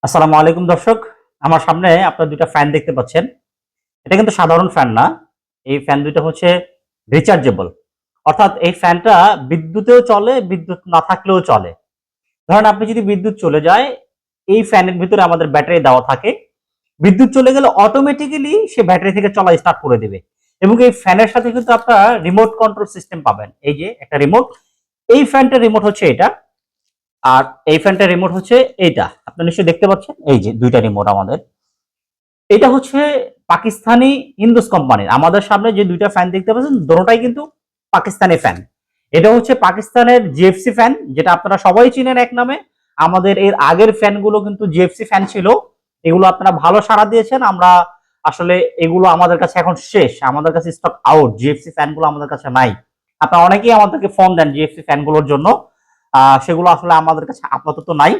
আসসালামু আলাইকুম দর্শক। আমার সামনে আপনারা দুইটা ফ্যান দেখতে পাচ্ছেন। এটা কিন্তু সাধারণ ফ্যান না। এই ফ্যান দুইটা হচ্ছে রিচার্জেবল। অর্থাৎ এই ফ্যানটা বিদ্যুতেও চলে, বিদ্যুৎ না থাকলেও চলে। ধরেন আপনি যদি বিদ্যুৎ চলে যায়, এই ফ্যানের ভিতরে আমাদের ব্যাটারি দেওয়া থাকে। বিদ্যুৎ চলে গেলে অটোমেটিক্যালি সে ব্যাটারি থেকে চলা স্টার্ট করে দিবে। এবং এই ফ্যানের সাথে কিন্তু আপনারা রিমোট কন্ট্রোল সিস্টেম পাবেন। এই যে একটা রিমোট, এই ফ্যানটার রিমোট হচ্ছে এটা। আর এই ফ্যানটার রিমোট হচ্ছে এইটা। আপনারা নিশ্চয়ই দেখতে পাচ্ছেন। এই যে দুইটা রিমোট আমাদের। এটা হচ্ছে পাকিস্তানি ইন্দুস কোম্পানির। আমাদের সামনে যে দুইটা ফ্যান দেখতে পাচ্ছেন দোনোটাই কিন্তু পাকিস্তানি ফ্যান। এটা হচ্ছে পাকিস্তানের জিএফসি ফ্যান, যেটা আপনারা সবাই চিনেন এক নামে। আমাদের এর আগের ফ্যানগুলো কিন্তু জিএফসি ফ্যান ছিল। এগুলো আপনারা ভালো সাড়া দিয়েছেন। আমরা আসলে এগুলো আমাদের কাছে এখন শেষ, আমাদের কাছে স্টক আউট। জিএফসি ফ্যানগুলো আমাদের কাছে নাই। আপনারা অনেকেই আমাদেরকে ফোন দেন জিএফসি ফ্যানগুলোর জন্য। সেগুলো আসলে আমাদের কাছে আপাতত নাই।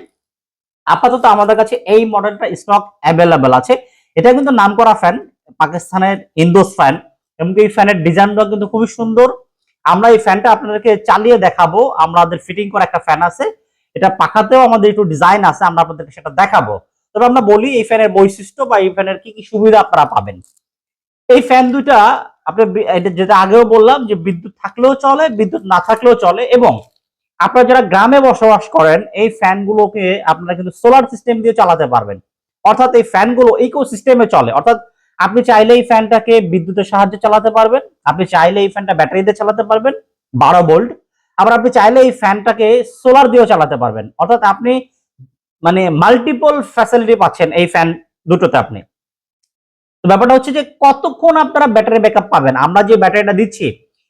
আপাতত আমাদের কাছে এই মডেলটা স্টক অ্যাভেলেবেল আছে। এটা কিন্তু নামকরা ফ্যান, পাকিস্তানের ইন্দোস ফ্যান। এবং এই ফ্যানের ডিজাইনটা কিন্তু খুবই সুন্দর। আমরা এই ফ্যানটা আপনাদেরকে চালিয়ে দেখাবো। আমাদের ফিটিং করা একটা ফ্যান আছে, এটা পাখাতেও আমাদের একটু ডিজাইন আছে, আমরা আপনাদেরকে সেটা দেখাবো। তবে আমরা বলি এই ফ্যানের বৈশিষ্ট্য বা এই ফ্যানের কি কি সুবিধা আপনারা পাবেন। এই ফ্যান দুইটা আপনি এটা যেটা আগেও বললাম যে বিদ্যুৎ থাকলেও চলে, বিদ্যুৎ না থাকলেও চলে। এবং আপনারা যারা গ্রামে বসবাস করেন, এই ফ্যানগুলোকে আপনারা কিন্তু সোলার সিস্টেম দিয়ে চালাতে পারবেন। অর্থাৎ এই ফ্যানগুলো ইকো সিস্টেমে চলে। অর্থাৎ আপনি চাইলে এই ফ্যানটাকে বিদ্যুতের সাহায্যে চালাতে পারবেন, আপনি চাইলে এই ফ্যানটা ব্যাটারি দিয়ে চালাতে পারবেন 12 ভোল্ট। আবার আপনি চাইলে এই ফ্যানটাকে সোলার দিয়েও চালাতে পারবেন। অর্থাৎ আপনি মানে মাল্টিপল ফ্যাসিলিটি পাচ্ছেন এই ফ্যান দুটোতে আপনি। তো ব্যাপারটা হচ্ছে যে কতক্ষণ আপনারা ব্যাটারি ব্যাকআপ পাবেন। আমরা যে ব্যাটারিটা দিচ্ছি,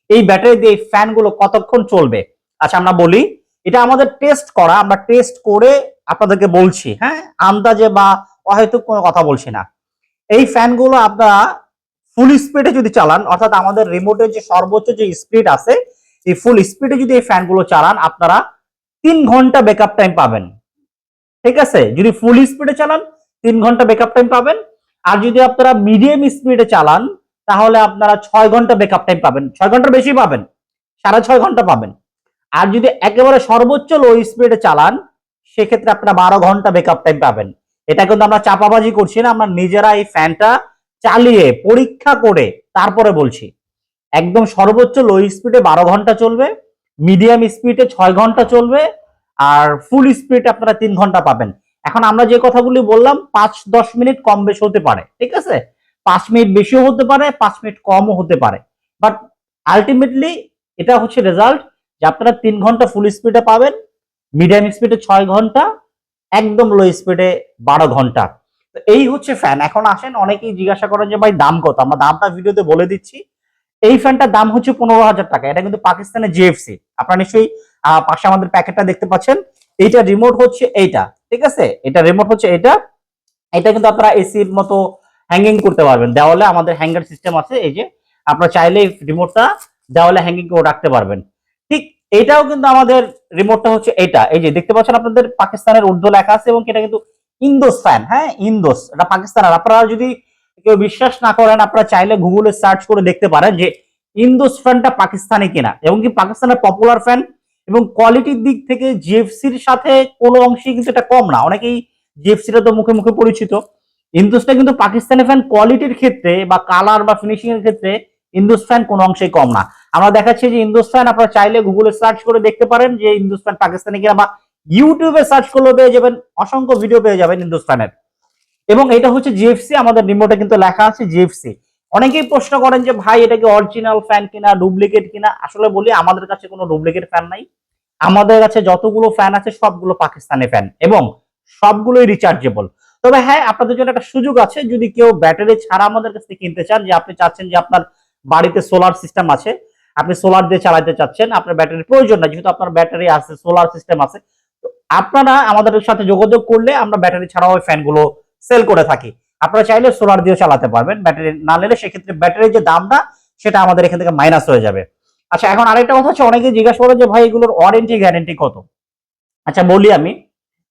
এই ব্যাটারি দিয়ে এই ফ্যানগুলো কতক্ষণ চলবে। আচ্ছা আমরা বলি, এটা আমাদের টেস্ট করা, আমরা টেস্ট করে আপনাদেরকে বলছি। হ্যাঁ, আন্দাজে বা অহেতুক কোনো কথা বলছি না। এই ফ্যানগুলো আপনারা ফুল স্পিডে যদি চালান, অর্থাৎ আমাদের রিমোটের যে সর্বোচ্চ যে স্পিড আছে, এই ফুল স্পিডে যদি এই ফ্যানগুলো চালান, আপনারা 3 ঘন্টা ব্যাকআপ টাইম পাবেন। ঠিক আছে, যদি ফুল স্পিডে চালান 3 ঘন্টা ব্যাকআপ টাইম পাবেন। আর যদি আপনারা মিডিয়াম স্পিডে চালান, তাহলে আপনারা 6 ঘন্টা ব্যাকআপ টাইম পাবেন। 6 ঘন্টার বেশি পাবেন, 6.5 ঘন্টা পাবেন। আর যদি একেবারে সর্বোচ্চ লো স্পিডে চালান, সেক্ষেত্রে আপনারা 12 ঘন্টা ব্যাকআপ টাইম পাবেন। এটা কিন্তু আমরা চাপাবাজি করছি না, আমরা নিজেরা এই ফ্যানটা চালিয়ে পরীক্ষা করে তারপরে বলছি। একদম সর্বোচ্চ লো স্পিডে 12 ঘন্টা চলবে, মিডিয়াম স্পিডে 6 ঘন্টা চলবে, আর ফুল স্পিডে আপনারা 3 ঘন্টা পাবেন। এখন আমরা যে কথাগুলি বললাম 5-10 মিনিট কম বেশি হতে পারে, ঠিক আছে, 5 মিনিট বেশিও হতে পারে, 5 মিনিট কমও হতে পারে। বাট আলটিমেটলি এটা হচ্ছে রেজাল্ট, যে আপনারা 3 ঘন্টা ফুল স্পিডে পাবেন, মিডিয়াম স্পিডে 6 ঘন্টা, একদম লো স্পিডে 12 ঘন্টা। তো এই হচ্ছে ফ্যান। এখন আসেন, অনেকেই জিজ্ঞাসা করেন যে ভাই দাম কত, আমরা দামটা ভিডিওতে বলে দিচ্ছি। এই ফ্যানটার দাম হচ্ছে 15,000 টাকা। এটা কিন্তু পাকিস্তানের জিএফসি। আপনারা নিশ্চয়ই পাশে আমাদের প্যাকেটটা দেখতে পাচ্ছেন। এইটা রিমোট হচ্ছে এইটা, ঠিক আছে, এটা রিমোট হচ্ছে এটা। এটা কিন্তু আপনারা এসির মতো হ্যাঙ্গিং করতে পারবেন। দেওয়ালে আমাদের হ্যাঙ্গার সিস্টেম আছে। এই যে আপনারা চাইলে রিমোটটা দেওয়ালে হ্যাঙ্গিং করে রাখতে পারবেন। ঠিক এটাও কিন্তু আমাদের রিমোটটা হচ্ছে এটা। এই যে দেখতে পাচ্ছেন আপনাদের পাকিস্তানের উর্দু লেখা আছে, এবং এটা কিন্তু ইন্দোস ফ্যান। হ্যাঁ, ইন্দোস, এটা পাকিস্তানের। আপনারা যদি কেউ বিশ্বাস না করেন, আপনারা চাইলে গুগলে সার্চ করে দেখতে পারেন যে ইন্দোস ফ্যানটা পাকিস্তানি কিনা। এবং কি পাকিস্তানের পপুলার ফ্যান, এবং কোয়ালিটির দিক থেকে জিএফসির সাথে কোনো অংশে কিন্তু এটা কম না। অনেকেই জিএফসিটা তো মুখে মুখে পরিচিত, ইন্দোসটা কিন্তু পাকিস্তানি ফ্যান কোয়ালিটির ক্ষেত্রে বা কালার বা ফিনিশিং এর ক্ষেত্রে ইন্দোস ফ্যান কোনো অংশেই কম না। আমরা দেখাচ্ছি যে ইন্দোস ফ্যান, আপনারা চাইলে গুগলে সার্চ করে দেখতে পারেন যে ইন্দোস ফ্যান পাকিস্তানি কিনা, বা ইউটিউবে সার্চ করলে পেয়ে যাবেন, অসংখ্য ভিডিও পেয়ে যাবেন ইন্দোস ফ্যানের। এবং এটা হচ্ছে জিএফসি, আমাদের রিমোটে কিন্তু লেখা আছে জিএফসি। অনেকেই প্রশ্ন করেন যে ভাই এটা কি অরিজিনাল ফ্যান কিনা, ডুপ্লিকেট কিনা। আসলে বলি, আমাদের কাছে কোনো ডুপ্লিকেট ফ্যান নাই। আমাদের কাছে যতগুলো ফ্যান আছে সবগুলো পাকিস্তানি ফ্যান, এবং সবগুলোই রিচার্জেবল। তবে হ্যাঁ, আপনাদের জন্য একটা সুযোগ আছে। যদি কেউ ব্যাটারি ছাড়া আমাদের কাছ থেকে কিনতে চান, যে আপনি চাচ্ছেন যে আপনার বাড়িতে সোলার সিস্টেম আছে, আপনি সোলার দিয়ে চালাতে চাচ্ছেন, আপনার ব্যাটারির প্রয়োজন না, যেহেতু আপনার ব্যাটারি আছে, সোলার সিস্টেম আছে, আপনারা আমাদের সাথে যোগাযোগ করলে আমরা ব্যাটারি ছাড়াও ওই ফ্যানগুলো সেল করে থাকি। আপনারা চাইলে সোলার দিয়ে চালাতে পারবেন। ব্যাটারি না নিলে সেক্ষেত্রে ব্যাটারির যে দামটা, সেটা আমাদের এখান থেকে মাইনাস হয়ে যাবে। আচ্ছা, এখন আরেকটা কথা হচ্ছে, অনেকে জিজ্ঞাসা করে যে ভাই এগুলোর ওয়ারেন্টি গ্যারেন্টি কত। আচ্ছা বলি আমি,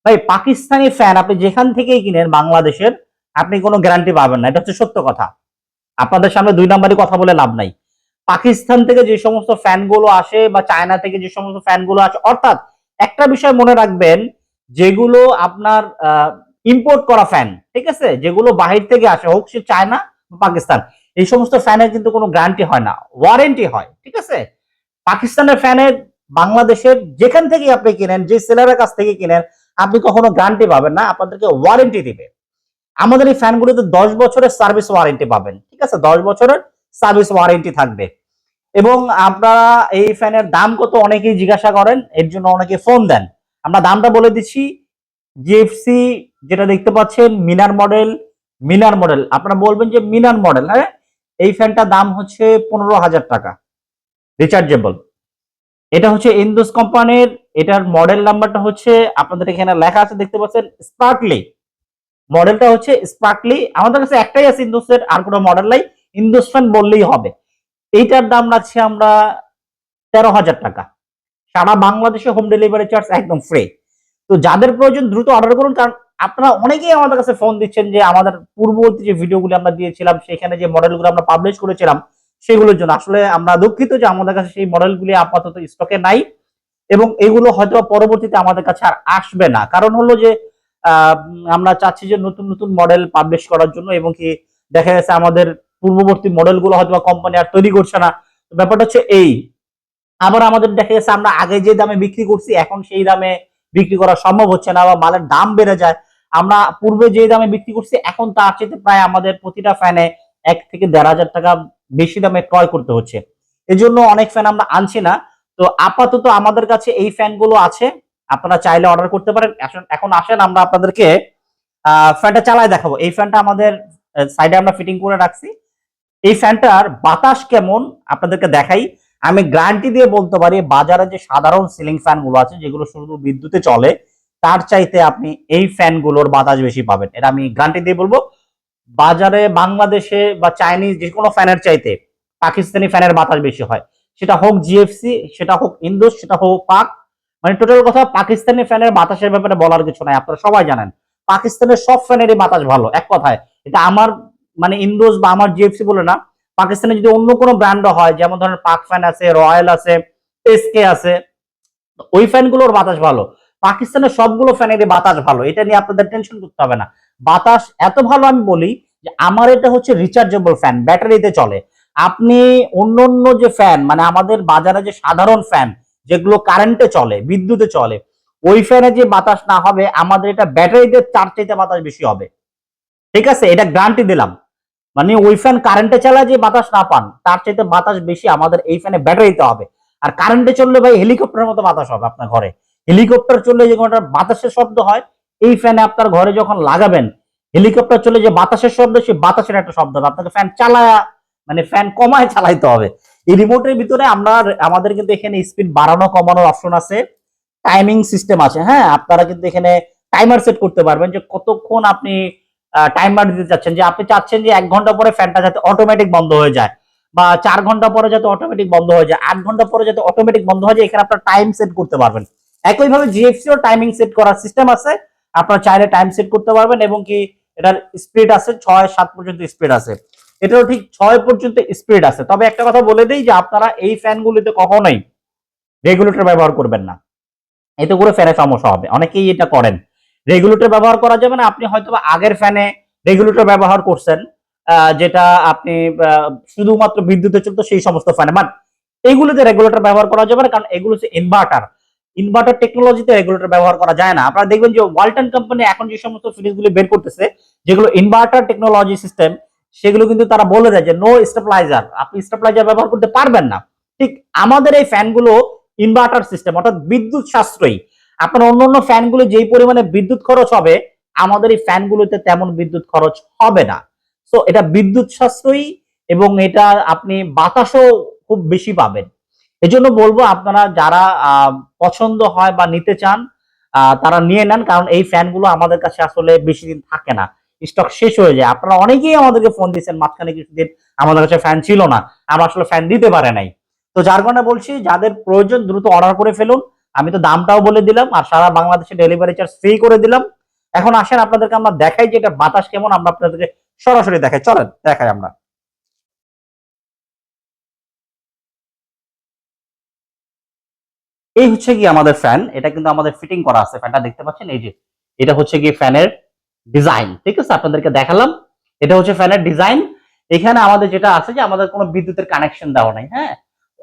ভাই পাকিস্তানি ফ্যান আপনি যেখান থেকেই কিনেন বাংলাদেশের, আপনি কোনো গ্যারান্টি পাবেন না। এটা হচ্ছে সত্য কথা। আপনাদের সামনে দুই নাম্বারই কথা বলে লাভ নাই। পাকিস্তান থেকে যে সমস্ত ফ্যানগুলো আসে, বা চায়না থেকে যে সমস্ত ফ্যানগুলো আসে, অর্থাৎ একটা বিষয় মনে রাখবেন, যেগুলো আপনার ইম্পোর্ট করা ফ্যান, ঠিক আছে, যেগুলো বাহির থেকে আসে, হোক সে চায়না বা পাকিস্তান, এই সমস্ত ফ্যানের কিন্তু কোনো গ্যারান্টি হয় না, ওয়ারেন্টি হয়, ঠিক আছে। পাকিস্তানের ফ্যানের বাংলাদেশের যেখান থেকে আপনি কিনেন, যে সেলারের কাছ থেকে কিনেন, আপনি কখনো গ্যারান্টি পাবেন না, আপনাদেরকে ওয়ারেন্টি দিবে। আমাদের এই ফ্যানগুলোতে 10 বছরের সার্ভিস ওয়ারেন্টি পাবেন, ঠিক আছে, 10 বছরের সার্ভিস ওয়ারেন্টি থাকবে। এবং আপনারা এই ফ্যানের দাম কত অনেকেই জিজ্ঞাসা করেন, এর জন্য অনেকে ফোন দেন। আমরা দামটা বলে দিচ্ছি। জিএফসি যেটা দেখতে পাচ্ছেন মিনার মডেল আপনারা বলবেন যে মিনার মডেল, হ্যাঁ, এই ফ্যানটার দাম হচ্ছে 15,000 টাকা, রিচার্জেবল। এটা হচ্ছে ইন্দুস কোম্পানির, এটার মডেল নাম্বারটা হচ্ছে আপনাদের এখানে লেখা আছে, দেখতে পাচ্ছেন স্পার্কলি, মডেলটা হচ্ছে স্পার্কলি। আমাদের কাছে একটাই আছে ইন্দুসের, আর কোনো মডেল নাই, ইন্দুস ফ্যান বললেই হবে। এইটার দাম রাখছি আমরা 13,000 টাকা। সারা বাংলাদেশে হোম ডেলিভারি চার্জ একদম ফ্রি। তো যাদের প্রয়োজন দ্রুত অর্ডার করুন, কারণ আপনারা অনেকেই আমাদের কাছে ফোন দিচ্ছেন যে আমাদের পূর্ববর্তী যে ভিডিওগুলো আমরা দিয়েছিলাম সেখানে যে মডেলগুলো আমরা পাবলিশ করেছিলাম সেগুলোর জন্য আসলে আমরা দুঃখিত যে আমাদের কাছে সেই মডেলগুলি আপাতত স্টকে নাই, এবং এগুলো হয়তো পরবর্তীতে আমাদের কাছে আর আসবে না। কারণ হলো যে আমরা চাচ্ছি যে নতুন নতুন মডেল পাবলিশ করার জন্য, এবং কি দেখা যাচ্ছে আমাদের পূর্ববর্তী মডেলগুলো হয়তো কোম্পানি আর তৈরি করছে না। ব্যাপারটা হচ্ছে এই, আবার আমাদের দেখা যাচ্ছে আমরা আগে যে দামে বিক্রি করছি এখন সেই দামে বিক্রি করা সম্ভব হচ্ছে না, বা মালের দাম বেড়ে যায়। আমরা পূর্বে যে দামে বিক্রি করছি এখন তার চেয়ে প্রায় আমাদের প্রতিটা ফ্যানে 1 থেকে 1,500 টাকা বেশি দামে ক্রয় করতে হচ্ছে। এজন্য অনেক ফ্যান আমরা আনছি না। তো আপাতত আমাদের কাছে এই ফ্যানগুলো আছে, আপনারা চাইলে অর্ডার করতে পারেন। এখন আসেন আমরা আপনাদেরকে ফ্যানটা চালায় দেখাবো। এই ফ্যানটা আমাদের সাইডে আমরা ফিটিং করে রাখছি। এই ফ্যানটার বাতাস কেমন আপনাদেরকে দেখাই। আমি গ্যারান্টি দিয়ে বলতে পারি বাজারে যে সাধারণ সিলিং ফ্যান গুলো আছে যেগুলো শুধু বিদ্যুতে চলে, তার চাইতে আপনি এই ফ্যানগুলোর বাতাস বেশি পাবেন, এটা আমি গ্যারান্টি দিয়ে বলবো। বাজারে বাংলাদেশে বা চাইনিজ যে কোনো ফ্যানের চাইতে পাকিস্তানি ফ্যানের বাতাস বেশি হয়, সেটা হোক জিএফসি, সেটা হোক ইন্দোস, সেটা হোক পাক। মানে টোটাল কথা, পাকিস্তানি ফ্যানের বাতাসের ব্যাপারে বলার কিছু নাই, আপনারা সবাই জানেন পাকিস্তানের সব ফ্যানেরই বাতাস ভালো, এক কথায়। এটা আমার মানে ইন্দোস বা আমার জিএফসি বলে না, পাকিস্তানে যদি অন্য কোনো ব্র্যান্ড হয়, যেমন ধরেন পাক ফ্যান আছে, রয়্যাল আছে, এসকে আছে, ওই ফ্যানগুলোর বাতাস ভালো। পাকিস্তানের সবগুলো ফ্যানেরই বাতাস ভালো, এটা নিয়ে আপনাদের টেনশন করতে হবে না। বাতাস এত ভালো, আমি বলি যে আমার এটা হচ্ছে রিচার্জেবল ফ্যান, ব্যাটারিতে চলে। আপনি অন্য অন্য যে ফ্যান, মানে আমাদের বাজারে যে সাধারণ ফ্যান যেগুলো কারেন্টে চলে, বিদ্যুতে চলে, ওই ফ্যানে যে বাতাস না হবে, আমাদের এটা ব্যাটারিতে চার চাইতে বাতাস বেশি হবে, ঠিক আছে, এটা গ্যারান্টি দিলাম। মানে ওই ফ্যান কারেন্টে চালায় যে বাতাস না পান, তার চাইতে বাতাস বেশি আমাদের এই ফ্যানে ব্যাটারিতে হবে। আর কারেন্টে চললে ভাই হেলিকপ্টারের মতো বাতাস হবে আপনার ঘরে। হেলিকপ্টার চললে যে কোনো বাতাসের শব্দ হয়, এই ফ্যানে আপনার ঘরে যখন লাগাবেন, হেলিকপ্টার চলে যে বাতাসের শব্দ, সেই বাতাসের একটা শব্দ হবে। আপনাকে ফ্যান চালায়া মানে ফ্যান কমায় চালাইতে হবে। এই রিমোটের ভিতরে আমরা আমাদের কিন্তু এখানে স্পিড বাড়ানো কমানোর অপশন আছে, টাইমিং সিস্টেম আছে। হ্যাঁ, আপনারা কিন্তু এখানে টাইমার সেট করতে পারবেন যে কতক্ষণ আপনি টাইমার দিতে চাচ্ছেন, যে আপনি চাচ্ছেন যে 1 ঘন্টা পরে ফ্যানটা যাতে অটোমেটিক বন্ধ হয়ে যায়, বা 4 ঘন্টা পরে যাতে অটোমেটিক বন্ধ হয়ে যায়, 8 ঘন্টা পরে যাতে অটোমেটিক বন্ধ হয়ে যায়, এখানে আপনার টাইম সেট করতে পারবেন। একইভাবে জিএফসি ও টাইমিং সেট করার সিস্টেম আছে, আপনার চাইলে টাইম সেট করতে পারবেন। এবং কি এটার স্পিড আছে 6-7 পর্যন্ত স্পিড আছে, এটারও ঠিক 6 পর্যন্ত স্পিড আছে। তবে একটা কথা বলে দিই যে আপনারা এই ফ্যানগুলিতে কখনোই রেগুলেটর ব্যবহার করবেন না, এতে করে ফ্যানে সমস্যা হবে, অনেকেই এটা করেন। রেগুলেটর ব্যবহার করা যাবে না। আপনি হয়তো আগের ফ্যানে রেগুলেটর ব্যবহার করছেন, যেটা আপনি শুধুমাত্র বিদ্যুতে চলতো সেই সমস্ত ফ্যানে, বাট এইগুলোতে রেগুলেটর ব্যবহার করা যাবে না, কারণ এগুলো হচ্ছে ইনভার্টার। ইনভার্টার টেকনোলজিতে রেগুলেটর ব্যবহার করা যায় না। আপনারা দেখবেন যে ওয়ালটন কোম্পানি এখন যে সমস্ত ফ্রিজগুলি বের করতেছে যেগুলো ইনভার্টার টেকনোলজি সিস্টেম, সেগুলো কিন্তু তারা বলে দেয় যে নো স্টেবিলাইজার, আপনি স্টেবিলাইজার ব্যবহার করতে পারবেন না। ঠিক আমাদের এই ফ্যানগুলো ইনভার্টার সিস্টেম, অর্থাৎ বিদ্যুৎ সাশ্রয়ী। আপনার অন্য অন্য ফ্যানগুলো যেই পরিমাণে বিদ্যুৎ খরচ হবে, আমাদের এই ফ্যানগুলোতে তেমন বিদ্যুৎ খরচ হবে না। সো এটা বিদ্যুৎ সাশ্রয়ী, এবং এটা আপনি বাতাসও খুব বেশি পাবেন। এজন্য বলবো আপনারা যারা পছন্দ হয় বা নিতে চান, তারা নিয়ে নেন, কারণ এই ফ্যানগুলো আমাদের কাছে আসলে বেশি দিন থাকে না, স্টক শেষ হয়ে যায়। আপনারা অনেকেই আমাদেরকে ফোন দিয়েছেন মাঝখানে কিছুদিন, আমাদের কাছে ফ্যান ছিল না, আমরা আসলে ফ্যান দিতে পারে নাই। তো যার কারণে বলছি যাদের প্রয়োজন দ্রুত অর্ডার করে ফেলুন। আমি তো দামটাও বলে দিলাম, আর সারা বাংলাদেশে ডেলিভারি চার্জ ফ্রি করে দিলাম। এখন আসেন আপনাদেরকে আমরা দেখাই যে এটা বাতাস কেমন, আমরা আপনাদেরকে সরাসরি দেখাই, চলেন দেখাই আমরা। এই হচ্ছে কি আমাদের ফ্যান, এটা কিন্তু আমাদের ফিটিং করা আছে, ফ্যানটা দেখতে পাচ্ছেন, এই যে এটা হচ্ছে কি ফ্যানের ডিজাইন, ঠিক আছে, আপনাদেরকে দেখালাম। এটা হচ্ছে ফ্যানের ডিজাইন। এখানে আমাদের যেটা আছে যে আমাদের কোনো বিদ্যুতের কানেকশন দেওয়া নাই, হ্যাঁ,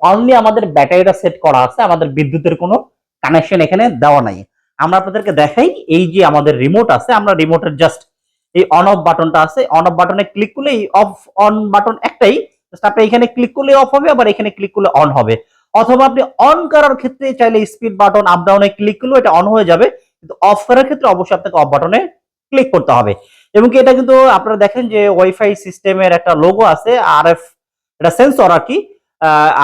অনলি আমাদের ব্যাটারিটা সেট করা আছে, আমাদের বিদ্যুতের কোনো কানেকশন এখানে দেওয়া নাই। আমরা আপনাদেরকে দেখাই, এই যে আমাদের রিমোট আছে, আমরা রিমোটের জাস্ট এই অন অফ বাটনটা আছে, অন অফ বাটনে ক্লিক করলে এই অফ অন বাটন একটাই, জাস্ট আপনি এখানে ক্লিক করলে অফ হবে, আবার এখানে ক্লিক করলে অন হবে। অথবা আপনি অন করার ক্ষেত্রে চাইলে স্পিড বাটন আপ ডাউনে ক্লিক করলেও এটা অন হয়ে যাবে, কিন্তু অফ করার ক্ষেত্রে অবশ্যই আপনাকে অফ বাটনে ক্লিক করতে হবে। এবং কি এটা কিন্তু আপনারা দেখেন যে ওয়াইফাই সিস্টেমের একটা লোগো আছে, আরএফ, এটা সেন্সর আর কি,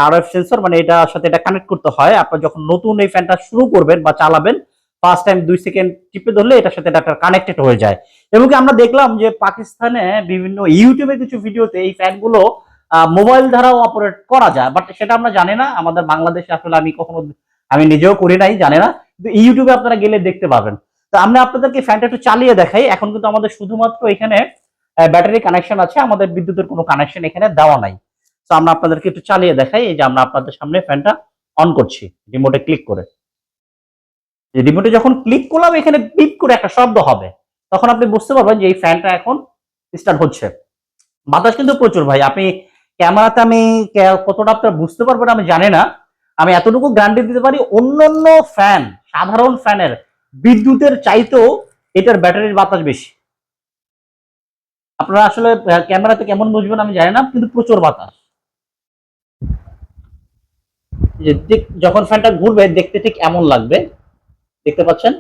আরএফ সেন্সর, মানে এটার সাথে এটা কানেক্ট করতে হয়। আপনারা যখন নতুন এই ফ্যানটা শুরু করবেন বা চালাবেন, ফার্স্ট টাইম 2 সেকেন্ড টিপে ধরলে এটার সাথে এটা কানেক্টেড হয়ে যায়। এবং কি আমরা দেখলাম যে পাকিস্তানে বিভিন্ন ইউটিউবে কিছু ভিডিওতে এই ফ্যানগুলো মোবাইল দ্বারাও অপারেট করা যায়, বাট সেটা আমরা জানি না। আমাদের বাংলাদেশে আসলে আমি নিজেও করি নাই, জানি না, কিন্তু ইউটিউবে আপনারা গেলে দেখতে পাবেন। তো আমরা আপনাদেরকে ফ্যানটা একটু চালিয়ে দেখাই। এখন কিন্তু আমাদের শুধুমাত্র এখানে ব্যাটারি কানেকশন আছে, আমাদের বিদ্যুতের কোনো কানেকশন এখানে দেওয়া নাই। তো আমরা আপনাদেরকে একটু চালিয়ে দেখাই। এই যে আমরা আপনাদের সামনে ফ্যানটা অন করছি রিমোটে ক্লিক করে। রিমোটে যখন ক্লিক করলাম, এখানে বিপ করে একটা শব্দ হবে, তখন আপনি বুঝতে পারবেন যে এই ফ্যানটা এখন স্টার্ট হচ্ছে। বাতাস কিন্তু প্রচুর ভাই, আপনি ক্যামেরাতে আমি কতটা আপনার বুঝতে পারবেন আমি জানি না। আমি এতটুকু গ্যারান্টি দিতে পারি, অন্যান্য ফ্যান, সাধারণ ফ্যানের বিদ্যুতের চাইতেও এটার ব্যাটারির বাতাস বেশি। আপনারা আসলে ক্যামেরাতে কেমন বুঝবেন আমি জানি না, কিন্তু প্রচুর বাতাস। যে যখন ফ্যানটা ঘুরবে দেখতে ঠিক এমন লাগবে, দেখতে পাচ্ছেন।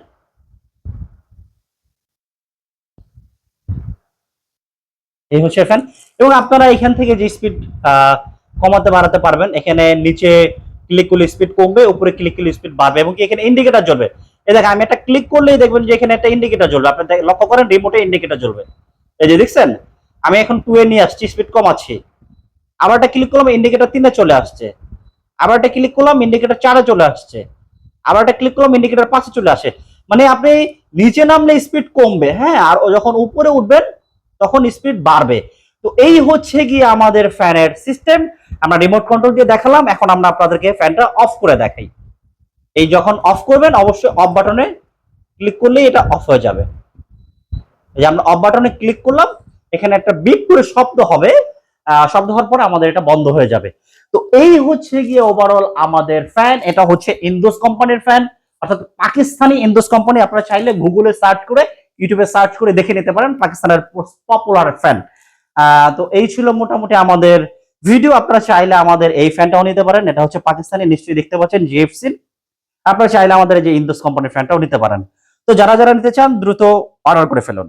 এই হচ্ছে ফ্যান। এবং আপনারা এখান থেকে যে স্পিড কমাতে বাড়াতে পারবেন, এখানে নিচে ক্লিক করলে স্পিড কমবে, উপরে ক্লিক করলে স্পিড বাড়বে, এবং কি এখানে ইন্ডিকেটর জ্বলবে। এই দেখেন, আমি একটা ক্লিক করলেই দেখবেন যে এখানে একটা ইন্ডিকেটর জ্বলবে। আপনি লক্ষ্য করেন রিমোটে ইন্ডিকেটর জ্বলবে। এই যে দেখছেন, আমি এখন 2 এ নিয়ে আসছি, স্পিড কমাচ্ছি, আবার একটা ক্লিক করলাম ইন্ডিকেটর 3 এ চলে আসছে, আবার একটা ক্লিক করলাম ইন্ডিকেটর 4 এ চলে আসছে, আবার একটা ক্লিক করলাম ইন্ডিকেটর 5 এ চলে আসে। মানে আপনি নিচে নামলে স্পিড কমবে, হ্যাঁ, আর যখন উপরে উঠবেন তখন স্পিড বাড়বে। তো এই হচ্ছে গিয়ে আমাদের ফ্যানের সিস্টেম। আমরা রিমোট কন্ট্রোল দিয়ে দেখালাম, এখন আমরা আপনাদেরকে ফ্যানটা অফ করে দেখাই। এই যখন অফ করবেন, অবশ্যই অফ বাটনে ক্লিক করলেই এটা অফ হয়ে যাবে। এই যে আমরা অফ বাটনে ক্লিক করলাম, এখানে একটা বিপ করে শব্দ হবে, শব্দ হওয়ার পরে আমাদের এটা বন্ধ হয়ে যাবে। তো এই হচ্ছে গিয়ে ওভারঅল আমাদের ফ্যান। এটা হচ্ছে ইন্দোস কোম্পানির ফ্যান, অর্থাৎ পাকিস্তানি ইন্দোস কোম্পানি। আপনারা চাইলে গুগলে সার্চ করে, ইউটিউবে সার্চ করে দেখে নিতে পারেন পাকিস্তানের পপুলার ফ্যান। তো এই ছিল মোটামুটি আমাদের ভিডিও। আপনারা চাইলে আমাদের এই ফ্যানটাও নিতে পারেন, এটা হচ্ছে পাকিস্তানি, নিশ্চয়ই দেখতে পাচ্ছেন জিএফসি। আপনারা চাইলে আমাদের এই যে ইন্দোস কোম্পানির ফ্যানটাও নিতে পারেন। তো যারা যারা নিতে চান দ্রুত অর্ডার করে ফেলুন।